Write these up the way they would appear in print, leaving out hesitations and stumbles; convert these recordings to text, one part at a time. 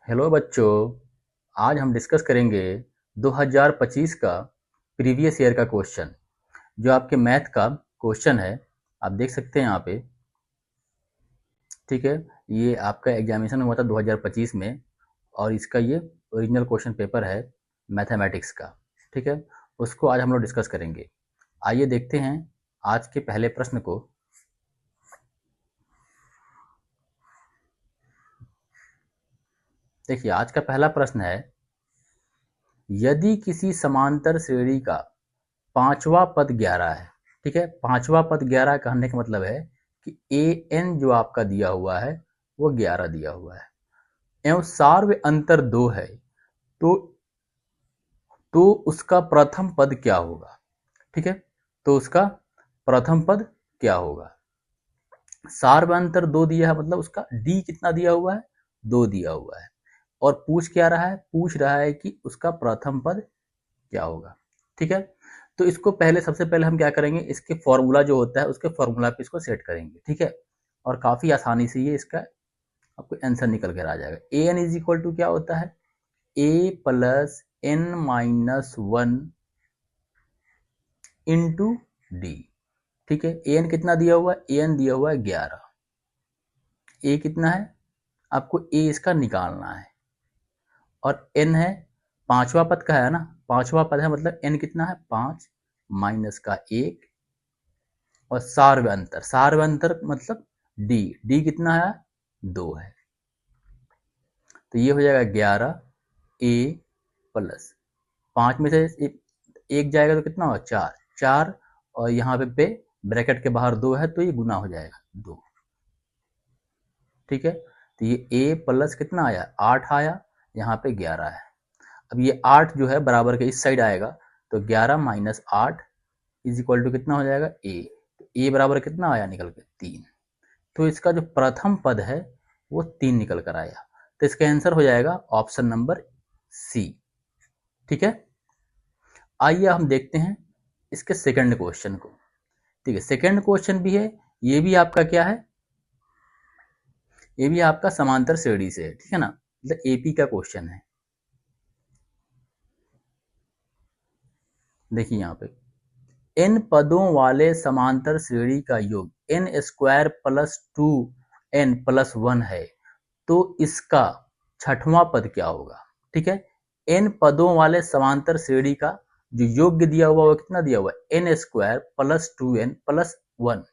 Hello बच्चों, आज हम डिस्कस करेंगे 2025 का प्रीवियस ईयर का क्वेश्चन जो आपके मैथ का क्वेश्चन है। आप देख सकते हैं यहाँ पे। ठीक है, ये आपका एग्जामिनेशन हुआ था 2025 में और इसका ये ओरिजिनल क्वेश्चन पेपर है मैथमेटिक्स का। ठीक है, उसको आज हम लोग डिस्कस करेंगे। आइए देखते हैं आज के पहले प्रश्न को। देखिए, आज का पहला प्रश्न है, यदि किसी समांतर श्रेणी का पांचवा पद 11 है। ठीक है, पांचवा पद 11 कहने का मतलब है कि ए एन जो आपका दिया हुआ है वो 11 दिया हुआ है एवं सार्व अंतर 2 है, तो उसका प्रथम पद क्या होगा। ठीक है, तो उसका प्रथम पद क्या होगा। सार्व अंतर 2 दिया है, मतलब उसका डी कितना दिया हुआ है, 2 दिया हुआ है। और पूछ क्या रहा है, पूछ रहा है कि उसका प्रथम पद क्या होगा। ठीक है, तो इसको पहले सबसे पहले हम क्या करेंगे, इसके फॉर्मूला जो होता है उसके फॉर्मूला पे इसको सेट करेंगे। ठीक है, और काफ़ी आसानी से ये इसका आपको आंसर निकल कर आ जाएगा। A N is equal to क्या होता है, A plus N minus one into D. ठीक है, ए एन कितना दिया हुआ है, ए एन दिया हुआ है 11। ए कितना है, आपको ए इसका निकालना है। और एन है, पांचवा पद का है ना, पांचवा पद है मतलब एन कितना है 5 माइनस का 1 और सार्व अंतर मतलब डी, डी कितना है 2 है। तो ये हो जाएगा 11 ए प्लस 5 में से एक जाएगा तो कितना होगा 4, 4 और यहाँ पे ब्रैकेट के बाहर 2 है तो ये गुना हो जाएगा 2। ठीक है, तो ये ए प्लस कितना आया 8 आया, यहाँ पे 11 है। अब ये 8 जो है बराबर के इस साइड आएगा, तो 11 माइनस 8 इज इक्वल टू कितना हो जाएगा ए। तो ए बराबर कितना आया निकल के 3। तो इसका जो प्रथम पद है वो 3 निकल कर आया, तो इसका आंसर हो जाएगा ऑप्शन नंबर सी। ठीक है, आइए हम देखते हैं इसके सेकंड क्वेश्चन को। ठीक है, सेकंड क्वेश्चन भी है, ये भी आपका क्या है, ये भी आपका समांतर श्रेणी से है। ठीक है ना, मतलब एपी का क्वेश्चन है। देखिए यहाँ पे n पदों वाले समांतर श्रेणी का योग n square plus 2n plus 1 है, तो इसका छठवां पद क्या होगा। ठीक है, n पदों वाले समांतर श्रेणी का जो योग दिया हुआ वो कितना दिया हुआ है n square plus 2n plus 1,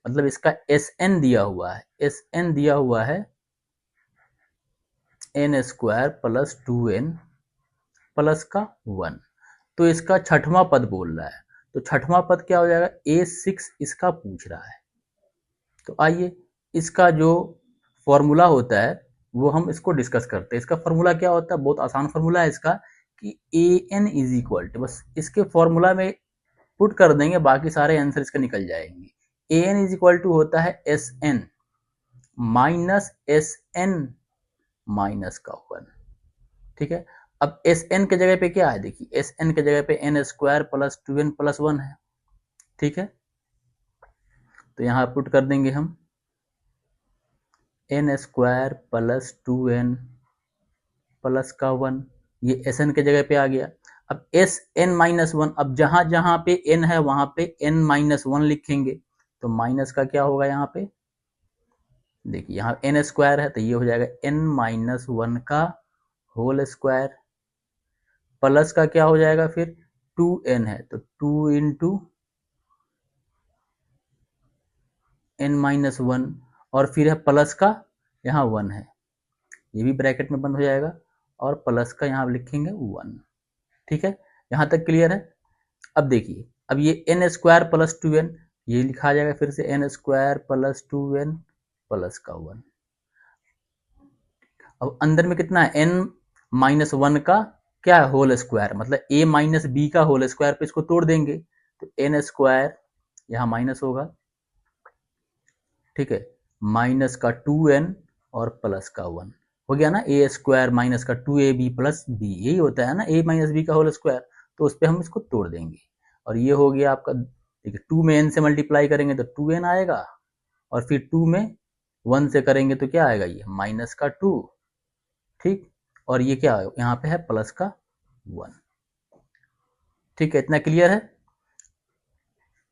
मतलब इसका Sn दिया हुआ है, Sn दिया हुआ है n square plus 2n plus का 1। तो इसका छठवां पद बोल रहा है, तो छठवां पद क्या हो जाएगा, A6 इसका पूछ रहा है। तो आइए इसका जो फॉर्मूला होता है वो हम इसको डिस्कस करते हैं। इसका फॉर्मूला क्या होता है, बहुत आसान फॉर्मूला है इसका कि ए एन इज इक्वल टू, बस इसके फॉर्मूला में पुट कर देंगे, बाकी सारे आंसर इसके निकल जाएंगे। A N is equal to होता है S N minus S N minus का 1। ठीक है, अब एस एन के जगह पे क्या है, देखिए एस एन के जगह पे N square plus 2n plus 1 है। ठीक है, तो यहाँ पुट कर देंगे हम N square plus 2n plus का 1, ये एस एन के जगह पे आ गया। अब एस एन माइनस 1, अब जहां जहां पे एन है वहां पे एन माइनस 1 लिखेंगे, तो माइनस का क्या होगा यहाँ पे, देखिए यहाँ एन स्क्वायर है तो ये हो जाएगा एन माइनस 1 का होल स्क्वायर, प्लस का क्या हो जाएगा फिर 2n है तो 2 इंटू एन माइनस 1 और फिर है प्लस का यहाँ 1 है, ये भी ब्रैकेट में बंद हो जाएगा और प्लस का यहाँ लिखेंगे 1। ठीक है, यहाँ तक क्लियर है। अब देखिए, अब ये एन स्क्वायर प्लस 2n ये लिखा जाएगा फिर से N square plus 2n plus का 1। अब अंदर में कितना है एन माइनस 1 का क्या है होल स्क्वायर, मतलब a माइनस बी का होल स्क्वायर पे इसको तोड़ देंगे तो एन स्क्वायर यहाँ माइनस होगा। ठीक है, माइनस का 2n और प्लस का 1 हो गया ना, ए स्क्वायर माइनस का 2ab प्लस बी, यही होता है ना a माइनस बी का होल स्क्वायर, तो उस पर हम इसको तोड़ देंगे और ये हो गया आपका। देखिए 2 में n से मल्टीप्लाई करेंगे तो 2n आएगा और फिर 2 में 1 से करेंगे तो क्या आएगा, ये माइनस का 2। ठीक, और ये क्या है यहाँ पे है प्लस का 1। ठीक है, इतना क्लियर है।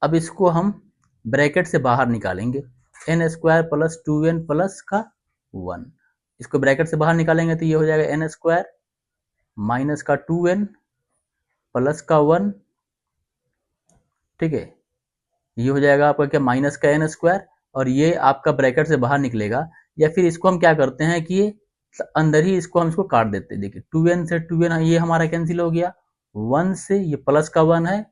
अब इसको हम ब्रैकेट से बाहर निकालेंगे, N square plus 2n plus का 1। इसको ब्रैकेट से बाहर निकालेंगे तो ये हो जाएगा एन स्क्वायर माइनस का 2n प्लस का 1। ठीक है, ये हो जाएगा आपका क्या माइनस का एन स्क्वायर, और ये आपका ब्रैकेट से बाहर निकलेगा। या फिर इसको हम क्या करते हैं कि ये अंदर ही इसको हम इसको काट देते हैं। देखिए 2n से 2n ये हमारा कैंसिल हो गया, 1 से ये प्लस का 1 है,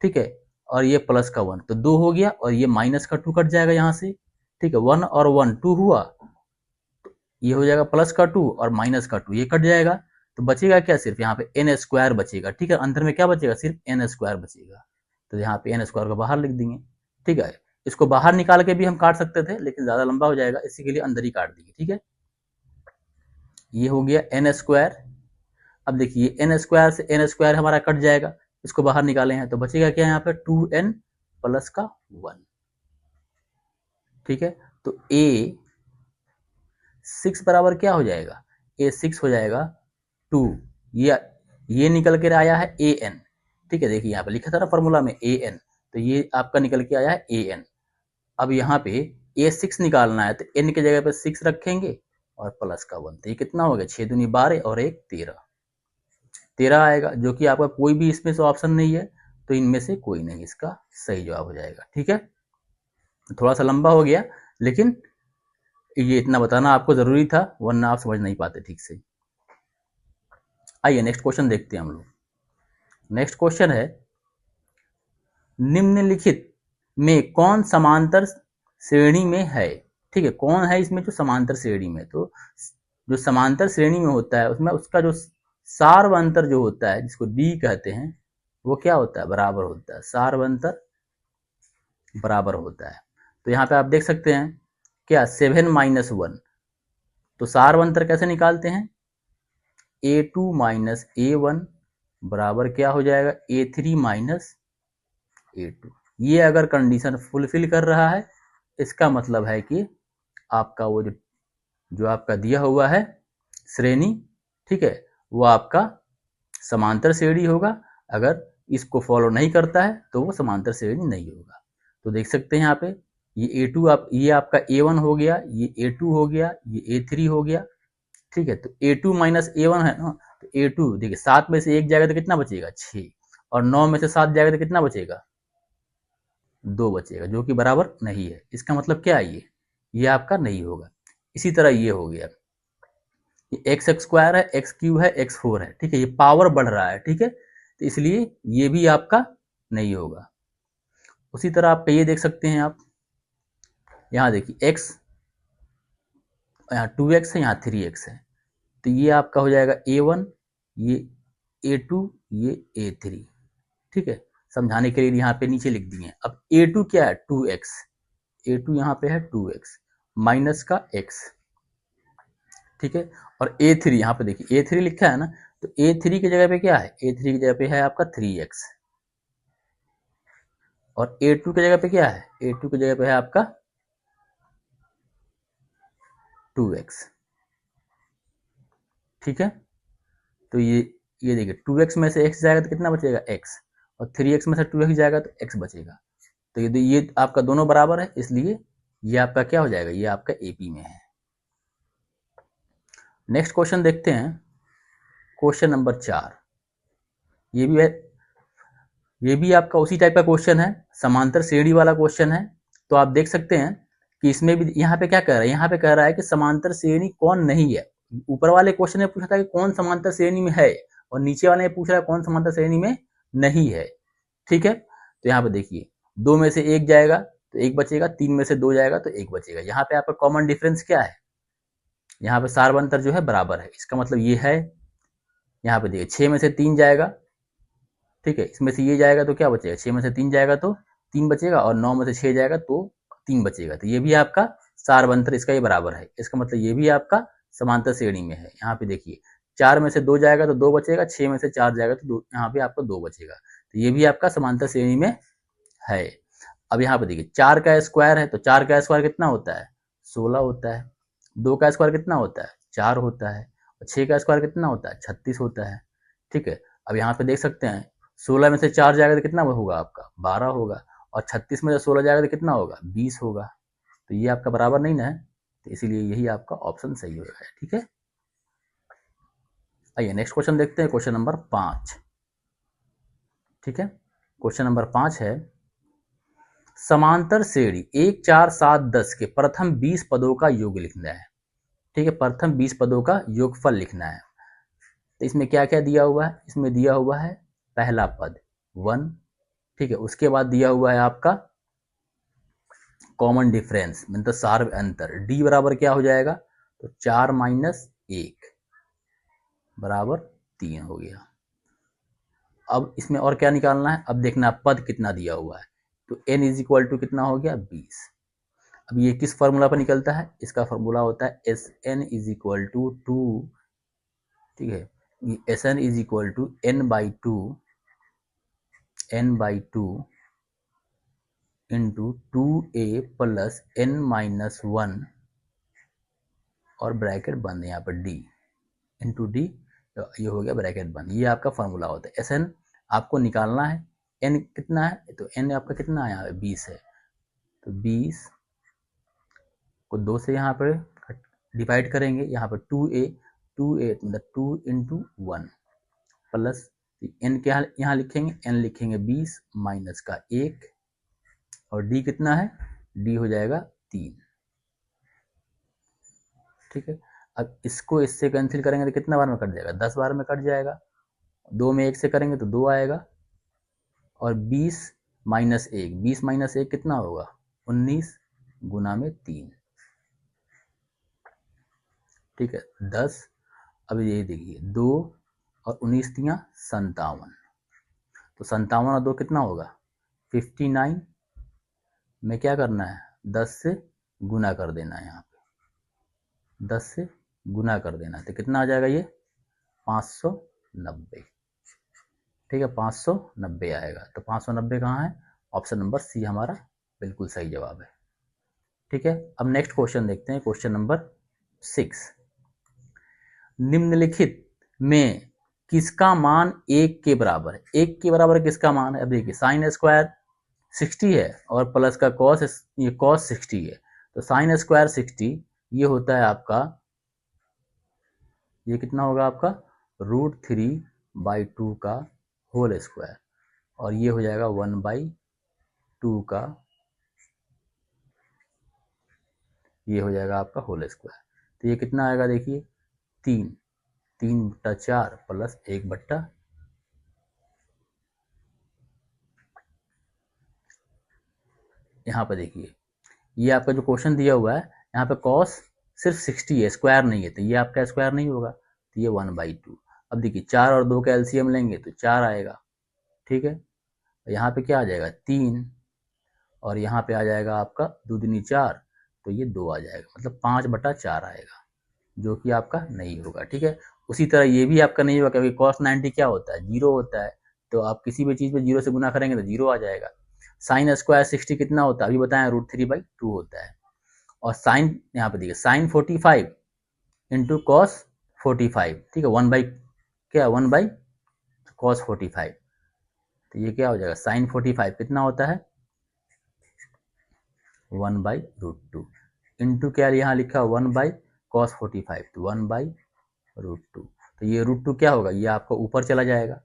ठीक है, और ये प्लस का 1 तो 2 हो गया, और ये माइनस का 2 कट जाएगा यहाँ से। ठीक है, 1 और 1 2 हुआ, तो ये हो जाएगा प्लस का 2 और माइनस का 2 ये कट जाएगा, तो बचेगा क्या, सिर्फ यहाँ पे एन स्क्वायर बचेगा। ठीक है, अंदर में क्या बचेगा, सिर्फ एन स्क्वायर बचेगा, तो यहाँ पे एन स्क्वायर को बाहर लिख देंगे। ठीक है, इसको बाहर निकाल के भी हम काट सकते थे, लेकिन ज्यादा लंबा हो जाएगा, इसी के लिए अंदर ही काट देंगे। ठीक है, ये हो गया एन स्क्वायर। अब देखिए एन स्क्वायर से एन स्क्वायर हमारा कट जाएगा, इसको बाहर निकाले हैं तो बचेगा क्या यहाँ पे 2n प्लस का 1। ठीक है, तो a 6 बराबर क्या हो जाएगा, a 6 हो जाएगा 2, ये निकल कर आया है an। ठीक है, देखिए यहाँ पे लिखा था ना फॉर्मूला में an, तो ये आपका निकल के आया है an। अब यहाँ पे a6 निकालना है तो n की जगह पे 6 रखेंगे और प्लस का 1, तो ये कितना हो गया 6 दूनी 12 और 1 13 आएगा, जो कि आपका कोई भी इसमें से ऑप्शन नहीं है, तो इनमें से कोई नहीं इसका सही जवाब हो जाएगा। ठीक है, थोड़ा सा लंबा हो गया, लेकिन ये इतना बताना आपको जरूरी था, वरना आप समझ नहीं पाते ठीक से। आइए नेक्स्ट क्वेश्चन देखते हैं हम लोग। नेक्स्ट क्वेश्चन है, निम्नलिखित में कौन समांतर श्रेणी में है। ठीक है, कौन है इसमें जो समांतर श्रेणी में, तो जो समांतर श्रेणी में होता है उसमें उसका जो सार्वंतर जो होता है, जिसको डी कहते हैं, वो क्या होता है, बराबर होता है, सार्वंतर बराबर होता है। तो यहाँ पे आप देख सकते हैं क्या 7 माइनस 1, तो सार्वंतर कैसे निकालते हैं, a2 माइनस a1 बराबर क्या हो जाएगा a3 माइनस a2। ये अगर कंडीशन फुलफिल कर रहा है, इसका मतलब है कि आपका वो जो आपका दिया हुआ है श्रेणी, ठीक है, वो आपका समांतर श्रेणी होगा। अगर इसको फॉलो नहीं करता है तो वो समांतर श्रेणी नहीं होगा। तो देख सकते हैं यहाँ पे ये a2 ये आपका a1 हो गया, ये a2 हो गया, ये a3 हो गया। ठीक है, तो a2 माइनस a1 है ना, तो a2 देखिए 7 में से 1 जाएगा तो कितना बचेगा 6, और 9 में से 7 जाएगा तो कितना बचेगा 2 बचेगा, जो कि बराबर नहीं है। इसका मतलब क्या है, ये आपका नहीं होगा। इसी तरह ये हो गया, ये एक्स स्क्वायर है, एक्स क्यूब है, एक्स 4 है। ठीक है, ये पावर बढ़ रहा है। ठीक है, तो इसलिए ये भी आपका नहीं होगा। उसी तरह आप ये देख सकते हैं, आप यहाँ देखिए x, यहाँ 2x है, यहाँ 3x है, तो ये आपका हो जाएगा a1, ये a2, ये a3। ठीक है, समझाने के लिए यहाँ पे नीचे लिख दिए। अब a2 क्या है 2x, a2 यहाँ पे है 2x माइनस का x। ठीक है, और a3 यहाँ पे देखिए a3 लिखा है ना, तो a3 की जगह पे क्या है, a3 की जगह पे है आपका 3x, और a2 की जगह पे क्या है, a2 की जगह पे है आपका 2x। ठीक है, तो ये देखिए 2x में से x जाएगा तो कितना बचेगा x, और 3x में से 2x जाएगा तो x बचेगा। तो ये आपका दोनों बराबर है, इसलिए ये आपका क्या हो जाएगा, ये आपका AP में है। नेक्स्ट क्वेश्चन देखते हैं, क्वेश्चन नंबर 4। ये भी है, ये भी आपका उसी टाइप का क्वेश्चन है, समांतर श्रेणी वाला क्वेश्चन है। तो आप देख सकते हैं कि इसमें भी यहाँ पे क्या कह रहा है, यहाँ पे कह रहा है कि समांतर श्रेणी कौन नहीं है। ऊपर वाले क्वेश्चन में पूछा था कि कौन समांतर श्रेणी में है, और नीचे वाले में पूछ रहा है कौन समांतर श्रेणी में नहीं है। ठीक है, तो यहाँ पे देखिए 2 में से 1 जाएगा तो 1 बचेगा, 3 में से 2 जाएगा तो 1 बचेगा। यहाँ पे आपका कॉमन डिफरेंस क्या है, यहाँ पे सार्वंतर जो है बराबर है, इसका मतलब ये है। यहाँ पे देखिए 6 में से 3 जाएगा, ठीक है, इसमें से ये जाएगा तो क्या बचेगा, 6 में से 3 जाएगा तो 3 बचेगा, और 9 में से 6 जाएगा तो 3 बचेगा, तो ये भी आपका सार्वंतर इसका ये बराबर है। इसका मतलब ये भी आपका समांतर श्रेणी में है। यहाँ पे देखिए 4 में से 2 जाएगा तो 2 बचेगा, 6 में से 4 जाएगा तो 2, यहाँ पे आपको 2 बचेगा, तो ये भी आपका समांतर श्रेणी में है। अब यहाँ पे देखिए 4 का स्क्वायर है, तो 4 का स्क्वायर कितना होता है 16 होता है, 2 का स्क्वायर कितना होता है 4 होता है, 6 का स्क्वायर कितना होता है? 36 होता है। ठीक है, अब यहाँ पे देख सकते हैं 16 में से 4 जाएगा तो कितना होगा आपका? 12 होगा, और 36 में से 16 जाएगा तो कितना होगा? 20 होगा। तो ये आपका बराबर नहीं ना है, तो इसीलिए यही आपका ऑप्शन सही होगा। ठीक है, आइए नेक्स्ट क्वेश्चन देखते हैं, क्वेश्चन नंबर 5। ठीक है, क्वेश्चन नंबर 5 है, समांतर श्रेणी 1 4 7 10 के प्रथम 20 पदों का योग लिखना है। ठीक है, प्रथम 20 पदों का योगफल लिखना है। तो इसमें क्या क्या दिया हुआ है? इसमें दिया हुआ है पहला पद 1। ठीक है, उसके बाद दिया हुआ है आपका कॉमन डिफरेंस, मतलब सार्व अंतर। डी बराबर क्या हो जाएगा? तो 4 माइनस 1 बराबर 3 हो गया। अब इसमें और क्या निकालना है? अब देखना पद कितना दिया हुआ है, तो n इज इक्वल टू कितना हो गया? 20। अब ये किस फॉर्मूला पर निकलता है? इसका फॉर्मूला होता है S N is equal to 2। ठीक है, ये S N is equal to n by 2 into 2a plus n minus 1 और ब्रैकेट बंद यहाँ पर d इंटू डी, ये हो गया ब्रैकेट बंद। ये आपका फॉर्मूला होता है। एस एन आपको निकालना है, n कितना है? तो n आपका कितना है यहाँ पे? 20 है। तो 20 को 2 से यहाँ पर डिवाइड करेंगे, यहाँ पर 2a मतलब 2 इंटू 1 प्लस n क्या यहाँ लिखेंगे? n लिखेंगे 20 माइनस का 1, और d कितना है? d हो जाएगा 3। ठीक है, अब इसको इससे कैंसिल करेंगे तो कितना बार में कट जाएगा? 10 बार में कट जाएगा। 2 में 1 से करेंगे तो 2 आएगा, और 20 माइनस 1, 20 माइनस 1 कितना होगा? 19 गुना में 3। ठीक है, 10। अब ये देखिए 2 और 19 तियाँ 57, तो 57 और 2 कितना होगा? 59 में क्या करना है? 10 से गुना कर देना है। यहाँ पे 10 से गुना कर देना है, तो कितना आ जाएगा? ये 590। ठीक है, 590 आएगा। तो 590 कहाँ है? ऑप्शन नंबर सी हमारा बिल्कुल सही जवाब है। ठीक है, अब नेक्स्ट क्वेश्चन देखते हैं, क्वेश्चन नंबर 6। निम्नलिखित में किसका मान 1 के बराबर है? 1 के बराबर किसका मान है? अब देखिए साइन स्क्वायर 60 है और प्लस का कॉस, ये कॉस 60 है, तो साइन स्क्वायर 60 ये होता है आपका, ये कितना होगा आपका? √3/2 का होल स्क्वायर, और ये हो जाएगा 1/2 का, ये हो जाएगा आपका होल स्क्वायर। तो ये कितना आएगा? देखिए 3/4 प्लस 1/, यहाँ पर देखिए ये आपका जो क्वेश्चन दिया हुआ है, यहाँ पे कॉस सिर्फ 60 है, स्क्वायर नहीं है, तो ये आपका स्क्वायर नहीं होगा, तो ये 1/2। अब देखिए 4 और 2 का एलसीएम लेंगे तो 4 आएगा। ठीक है, यहाँ पे क्या आ जाएगा? 3, और यहाँ पे आ जाएगा आपका 2 दूनी 4, तो ये 2 आ जाएगा, मतलब 5/4 आएगा, जो कि आपका नहीं होगा। ठीक है, उसी तरह ये भी आपका नहीं होगा, क्योंकि कॉस 90 क्या होता है? 0 होता है, तो आप किसी भी चीज़ पे 0 से गुना करेंगे तो 0 आ जाएगा। साइन स्क्वायर 60 कितना होता है? अभी बताएं, √3/2 होता है। और साइन यहाँ पे देखिए साइन 45 इंटू कॉस 45, ठीक है, 1/cos45, तो ये क्या हो जाएगा? साइन 45 कितना होता है? 1/√2 इंटू क्या यहाँ लिखा? 1/cos45, तो 1/√2, तो ये √2 क्या होगा? ये आपको ऊपर चला जाएगा,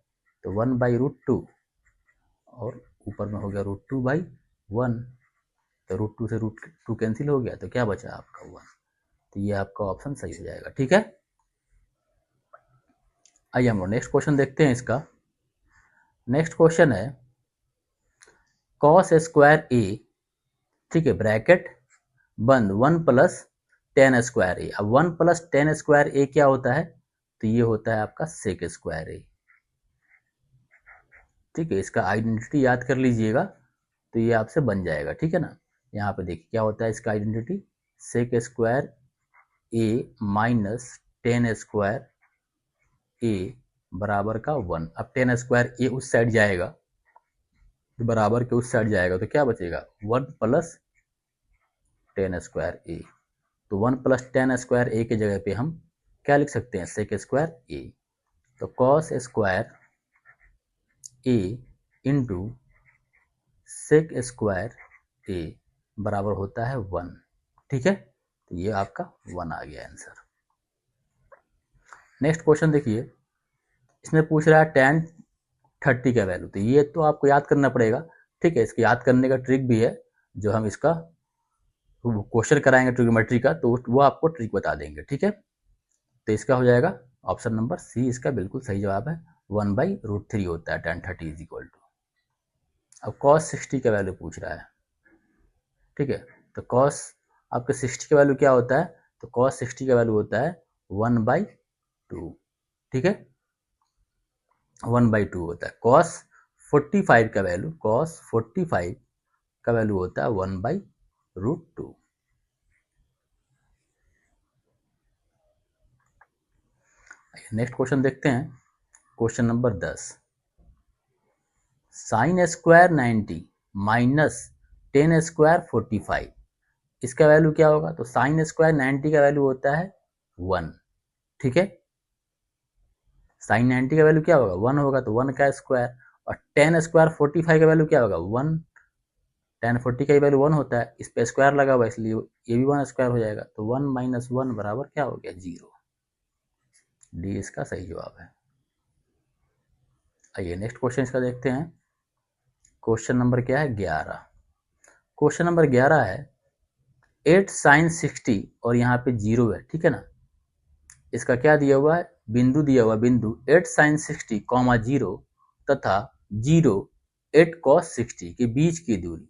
तो 1/√2, और ऊपर में हो गया √2/1, तो √2 से √2 कैंसिल हो गया, तो क्या बचा आपका? 1। तो ये आपका ऑप्शन सही हो जाएगा। ठीक है, आइए हम लोग नेक्स्ट क्वेश्चन देखते हैं। इसका नेक्स्ट क्वेश्चन है कॉस स्क्वायर ए, ठीक है, ब्रैकेट बंद 1 प्लस टेन स्क्वायर ए। अब 1 प्लस टेन स्क्वायर ए क्या होता है? तो ये होता है आपका सेक स्क्वायर ए। ठीक है, इसका आइडेंटिटी याद कर लीजिएगा, तो ये आपसे बन जाएगा। ठीक है ना, यहाँ पे देखिए क्या होता है इसका आइडेंटिटी, सेक स्क्वायर ए माइनस टेन स्क्वायर ए बराबर का 1। अब टेन स्क्वायर ए उस साइड जाएगा, तो बराबर के उस साइड जाएगा, तो क्या बचेगा? 1 प्लस टेन स्क्वायर ए। तो 1 प्लस टेन स्क्वायर ए के जगह पे हम क्या लिख सकते हैं, सेक स्क्वायर ए। तो कॉस स्क्वायर ए इंटू सेक स्क्वायर ए बराबर होता है 1। ठीक है, तो ये आपका 1 आ गया आंसर। नेक्स्ट क्वेश्चन देखिए, इसमें पूछ रहा है tan 30 का वैल्यू। तो ये तो आपको याद करना पड़ेगा। ठीक है, इसके याद करने का ट्रिक भी है, जो हम इसका क्वेश्चन कराएंगे ट्रिग्नोमेट्री का, तो वो आपको ट्रिक बता देंगे। ठीक है, तो इसका हो जाएगा ऑप्शन नंबर सी, इसका बिल्कुल सही जवाब है। 1/√3 होता है tan 30 इज इक्वल टू। अब cos 60 का वैल्यू पूछ रहा है। ठीक है, तो cos आपके 60 का वैल्यू क्या होता है, तो cos 60 का वैल्यू होता है 1/2। ठीक है, 1/2 होता है। cos 45 का वैल्यू, cos 45 का वैल्यू होता है 1/√2। नेक्स्ट क्वेश्चन देखते हैं, question number 10। Sine square 90 minus ten square 45, इसका वैल्यू क्या होगा, तो साइन स्क्वायर 90 का वैल्यू होता है 1। ठीक है, साइन 90 का वैल्यू क्या होगा, 1 होगा, तो 1 का स्क्वायर। और टेन स्क्वायर 45 का वैल्यू क्या होगा, 1। टेन 40 का वैल्यू 1 होता है, इस पे स्क्वायर लगा हुआ, इसलिए ये भी 1 स्क्वायर हो जाएगा। तो 1 - 1 बराबर क्या हो गया, 0। डी इसका सही जवाब है। आइए नेक्स्ट क्वेश्चन इसका देखते हैं। क्वेश्चन नंबर क्या है, 11। क्वेश्चन नंबर 11 है 8 sin 60 और यहाँ पे 0 है। ठीक है ना, इसका क्या दिया हुआ है, बिंदु दिया हुआ, बिंदु 8 sin 60, 0 तथा 0 8 cos 60 के बीच की दूरी।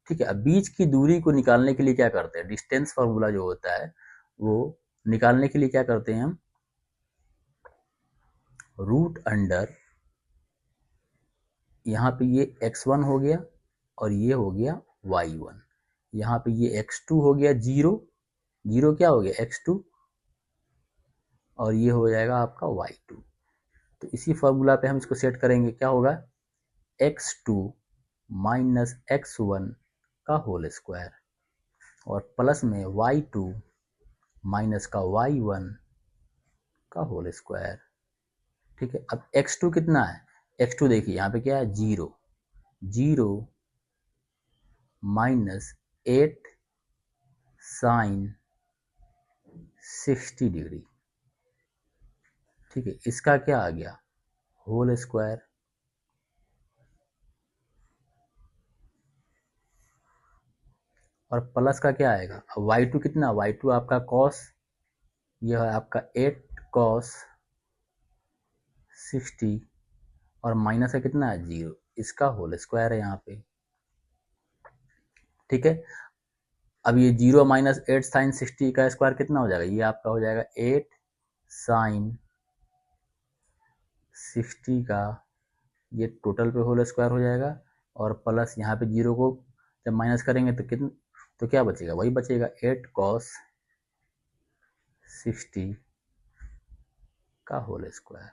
ठीक है, अब बीच की दूरी को निकालने के लिए क्या करते हैं, डिस्टेंस फार्मूला जो होता है वो निकालने के लिए क्या करते हैं हम, रूट अंडर, यहाँ पे ये x1 हो गया और ये हो गया y1, यहाँ पे ये x2 हो गया 0, 0 क्या हो गया x2, और ये हो जाएगा आपका y2। तो इसी फार्मूला पे हम इसको सेट करेंगे, क्या होगा, x2 माइनस x1 का होल स्क्वायर और प्लस में y2 माइनस का y1 का होल स्क्वायर। ठीक है, अब x2 कितना है, x2 देखिए यहाँ पे क्या है, 0, 0 माइनस 8 साइन 60 डिग्री। ठीक है, इसका क्या आ गया, होल स्क्वायर। और प्लस का क्या आएगा, अब y2 कितना, y2 आपका cos, यह है आपका 8 cos 60 और माइनस का कितना है, 0, इसका होल स्क्वायर है यहाँ पे। ठीक है, अब ये 0 माइनस 8 साइन 60 का स्क्वायर कितना हो जाएगा, ये आपका हो जाएगा 8 साइन 60 का, ये टोटल पे होल स्क्वायर हो जाएगा, और प्लस यहाँ पे 0 को जब माइनस करेंगे तो कितना, तो क्या बचेगा, वही बचेगा 8 cos 60 का होल स्क्वायर।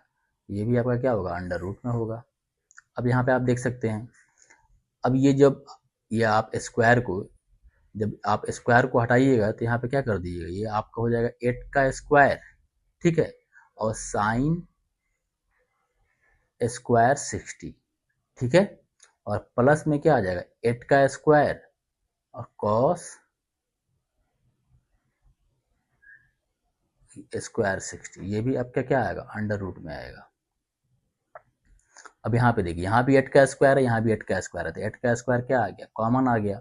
ये भी आपका क्या होगा, अंडर रूट में होगा। अब यहाँ पे आप देख सकते हैं, अब ये जब ये आप स्क्वायर को, जब आप स्क्वायर को हटाइएगा तो यहाँ पे क्या कर दीजिएगा, ये आपका हो जाएगा 8 का स्क्वायर। ठीक है, और साइन स्क्वायर 60। ठीक है, और प्लस में क्या आ जाएगा, 8 का स्क्वायर और कॉस स्क्वायर 60, ये भी आपका क्या आएगा, अंडर रूट में आएगा। अब यहाँ पे देखिए, यहाँ भी 8 का स्क्वायर है, यहाँ भी 8 का स्क्वायर है, तो 8 का स्क्वायर क्या आ गया, कॉमन आ गया,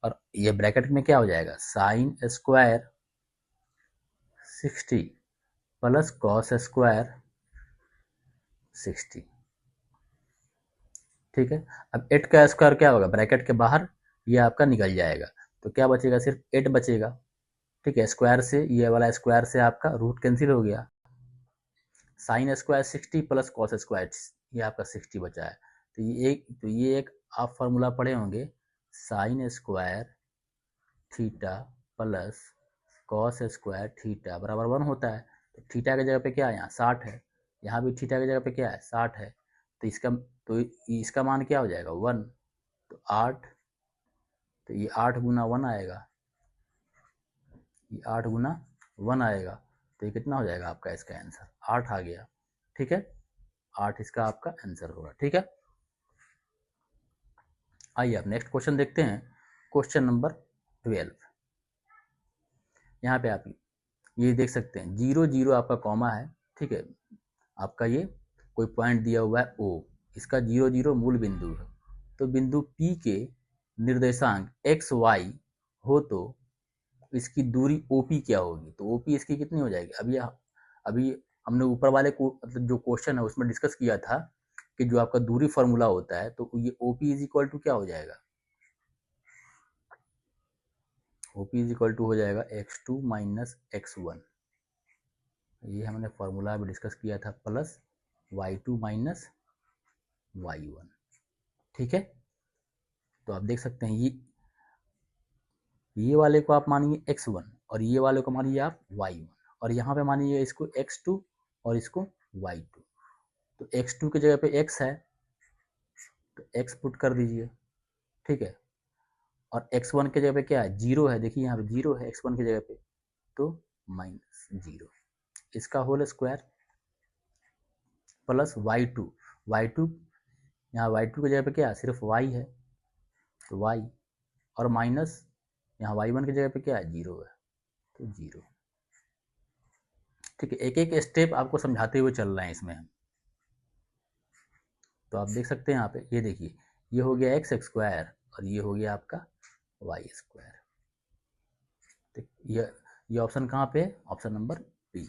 और ये ब्रैकेट में क्या हो जाएगा, sine square 60 plus cos square 60। ठीक है, अब 8 का स्क्वायर क्या होगा, ब्रैकेट के बाहर ये आपका निकल जाएगा, तो क्या बचेगा, सिर्फ 8 बचेगा। ठीक है, स्क्वायर से, ये वाला स्क्वायर से आपका रूट कैंसिल हो गया, sine square 60 plus cos square, ये आपका 60 बचा है। तो ये एक आप फार्मूला पढ़े होंगे, sine square theta plus cos square theta बराबर 1 होता है। तो थीटा की जगह पे क्या है, यहाँ 60 है, यहाँ भी थीटा की जगह पे क्या है, 60 है, तो इसका मान क्या हो जाएगा, 1। तो 8, तो ये 8 गुना 1 आएगा, ये 8 गुना 1 आएगा, तो ये कितना हो जाएगा आपका इसका आंसर 8 आ गया। ठीक है, 8 इसका आपका आंसर होगा। ठीक है, आइए आप नेक्स्ट क्वेश्चन देखते हैं। Question number 12। यहाँ पे आप ये देख सकते हैं 0 0 आपका कॉमा है। ठीक है, आपका ये कोई पॉइंट दिया हुआ है O, इसका 0 0 मूल बिंदु है। तो बिंदु P के निर्देशांक x y हो तो इसकी दूरी OP क्या होगी? तो OP इसकी कितनी हो जाएगी? अभी हमने ऊपर वाले को मतलब जो क्वेश्चन है उसमें डिस्कस किया था कि जो आपका दूरी फॉर्मूला होता है तो ये OP इज इक्वल टू क्या हो जाएगा? OP इज इक्वल टू हो जाएगा x2 माइनस x1। ये हमने फॉर्मूला भी डिस्कस किया था, प्लस y2 माइनस y1। ठीक है, तो आप देख सकते हैं ये वाले को आप मानिए x1 और ये वाले को मानिए आप y1, और यहाँ पे मानिए इसको x2 और इसको y2। तो x2 की जगह पे x है तो x पुट कर दीजिए। ठीक है, और x1 की जगह पे क्या है? 0 है। देखिए यहाँ पे 0 है x1 की जगह पे, तो माइनस 0, इसका होल स्क्वायर प्लस y2। यहाँ y2 की जगह पे क्या है? सिर्फ y है तो y, और माइनस यहाँ y1 की जगह पे क्या है? 0 है तो 0। ठीक है, एक एक स्टेप आपको समझाते हुए चल रहे हैं इसमें हम। तो आप देख सकते हैं यहाँ पे, ये देखिए ये हो गया x स्क्वायर और ये हो गया आपका y स्क्वायर। ठीक, ये ऑप्शन कहाँ पे है? Option number B.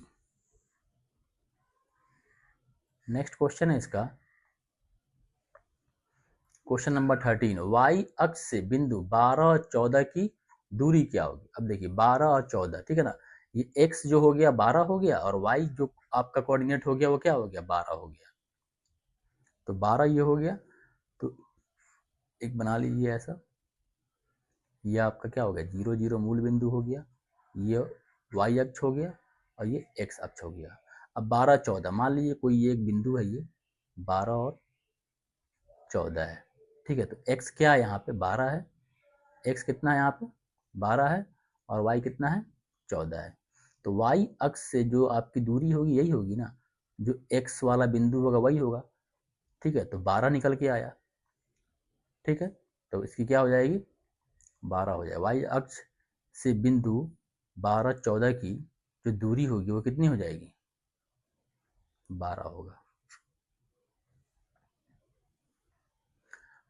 Next question है इसका क्वेश्चन नंबर 13। y अक्ष से बिंदु 12 और 14 की दूरी क्या होगी? अब देखिए 12 और 14, ठीक है ना, ये x जो हो गया 12 हो गया और y जो आपका कोऑर्डिनेट हो गया वो क्या हो गया? 12 हो गया। तो 12 ये हो गया, तो एक बना लीजिए ऐसा, ये आपका क्या हो गया? 0 0 मूल बिंदु हो गया, ये y अक्ष हो गया और ये x अक्ष हो गया। अब 12 14 मान लीजिए कोई एक बिंदु है, ये 12 और 14 है। ठीक है, तो x क्या है? यहाँ पे 12 है, x कितना है? यहाँ पे 12 है, और y कितना है? 14 है। तो y अक्ष से जो आपकी दूरी होगी यही होगी ना, जो x वाला बिंदु होगा वही होगा। ठीक है, तो 12 निकल के आया। ठीक है, तो इसकी क्या हो जाएगी? 12 हो जाए। y अक्ष से बिंदु 12 14 की जो दूरी होगी वो कितनी हो जाएगी? 12 होगा।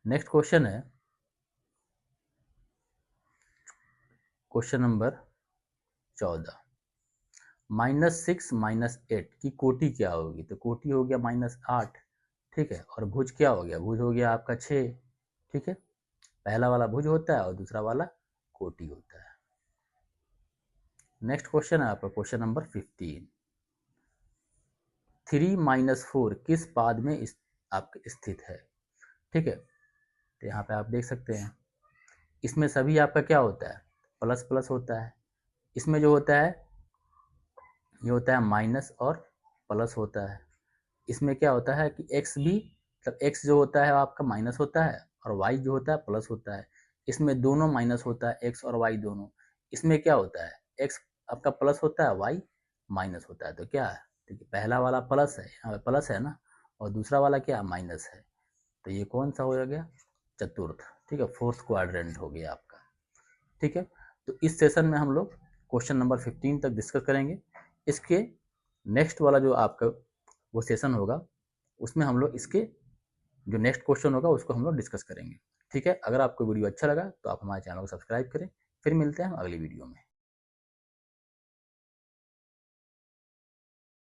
नेक्स्ट क्वेश्चन है क्वेश्चन नंबर 14। -6 -8 की कोटि क्या होगी? तो कोटि हो गया -8। ठीक है, और भुज क्या हो गया? भुज हो गया आपका 6। ठीक है, पहला वाला भुज होता है और दूसरा वाला कोटि होता है। नेक्स्ट क्वेश्चन है आपका क्वेश्चन नंबर 15। 3 - 4 किस पाद में आपके स्थित है? ठीक है, तो यहाँ पे आप देख सकते हैं इसमें सभी आपका क्या होता है? प्लस प्लस होता है। इसमें जो होता है ये होता है माइनस और प्लस होता है। इसमें क्या होता है कि एक्स भी मतलब एक्स जो होता है आपका माइनस होता है और वाई जो होता है प्लस होता है। इसमें दोनों माइनस होता है, एक्स और वाई दोनों। इसमें क्या होता है? एक्स आपका प्लस होता है, वाई माइनस होता है। तो क्या है? देखिए पहला वाला प्लस है, यहाँ पे प्लस है ना, और दूसरा वाला क्या माइनस है। तो ये कौन सा हो गया? चतुर्थ। ठीक है, फोर्थ क्वाड्रेंट हो गया आपका। ठीक है, तो इस सेशन में हम लोग क्वेश्चन नंबर 15 तक डिस्कस करेंगे। इसके नेक्स्ट वाला जो आपका वो सेशन होगा उसमें हम लोग इसके जो नेक्स्ट क्वेश्चन होगा उसको हम लोग डिस्कस करेंगे। ठीक है, अगर आपको वीडियो अच्छा लगा तो आप हमारे चैनल को सब्सक्राइब करें। फिर मिलते हैं हम अगली वीडियो में।